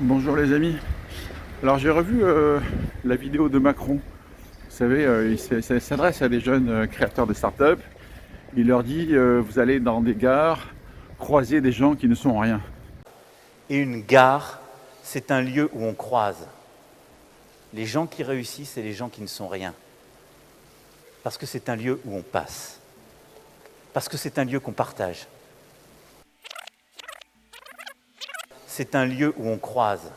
Bonjour les amis. Alors j'ai revu la vidéo de Macron. Vous savez, il s'adresse à des jeunes créateurs de start-up. Il leur dit vous allez dans des gares croiser des gens qui ne sont rien. Et une gare, c'est un lieu où on croise les gens qui réussissent et les gens qui ne sont rien. Parce que c'est un lieu où on passe. Parce que c'est un lieu qu'on partage. C'est un lieu où on croise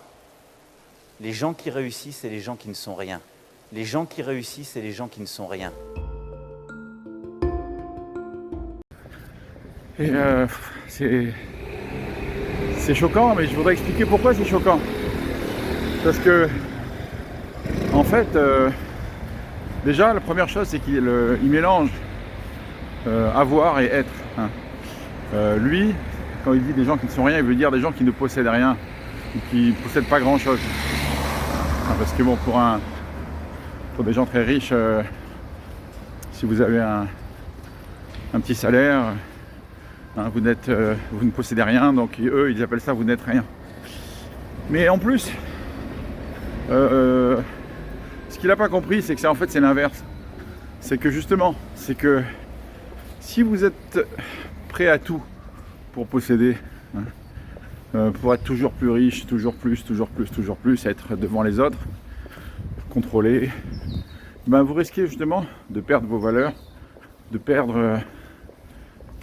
les gens qui réussissent et les gens qui ne sont rien. Les gens qui réussissent et les gens qui ne sont rien. Et c'est choquant, mais je voudrais expliquer pourquoi c'est choquant. Parce que, en fait, déjà, la première chose, c'est qu'il mélange avoir et être. Lui, quand il dit des gens qui ne sont rien, il veut dire des gens qui ne possèdent rien, ou qui ne possèdent pas grand-chose. Parce que bon, pour des gens très riches, si vous avez un petit salaire, vous ne possédez rien, donc eux, ils appellent ça vous n'êtes rien. Mais en plus, ce qu'il n'a pas compris, c'est que en fait, c'est l'inverse. C'est que justement, c'est que si vous êtes prêt à tout pour posséder, pour être toujours plus riche, toujours plus, être devant les autres, contrôler, vous risquez justement de perdre vos valeurs, de perdre,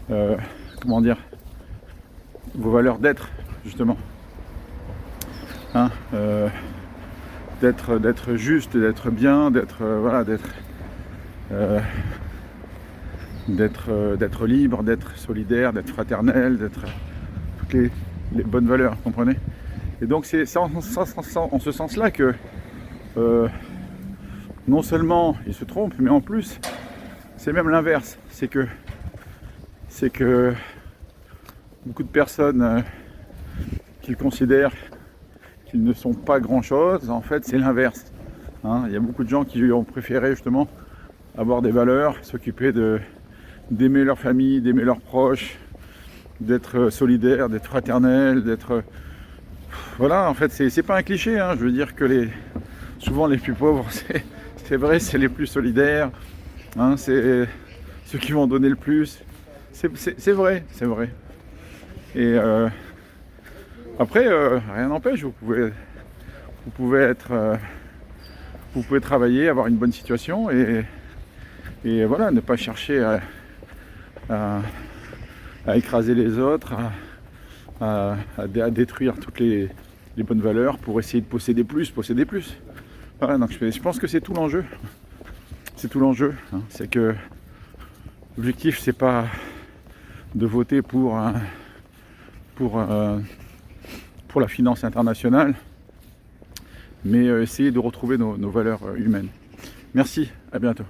vos valeurs d'être, justement. D'être juste, d'être bien, d'être libre, d'être solidaire, d'être fraternel, d'être toutes les bonnes valeurs, vous comprenez? Et donc c'est en ce sens-là que non seulement il se trompe, mais en plus c'est même l'inverse. C'est que beaucoup de personnes qui considèrent qu'ils ne sont pas grand-chose, en fait c'est l'inverse. Il y a beaucoup de gens qui ont préféré justement avoir des valeurs, s'occuper d'aimer leur famille, d'aimer leurs proches, d'être solidaire, d'être fraternel, d'être... Voilà, en fait, c'est pas un cliché, je veux dire que souvent les plus pauvres, c'est vrai, c'est les plus solidaires, c'est ceux qui vont donner le plus, c'est vrai. Et après, rien n'empêche, vous pouvez travailler, avoir une bonne situation et voilà, ne pas chercher à écraser les autres, à détruire toutes les bonnes valeurs pour essayer de posséder plus. Voilà, donc je pense que c'est tout l'enjeu. C'est tout l'enjeu. C'est que l'objectif, c'est pas de voter pour la finance internationale, mais essayer de retrouver nos valeurs humaines. Merci, à bientôt.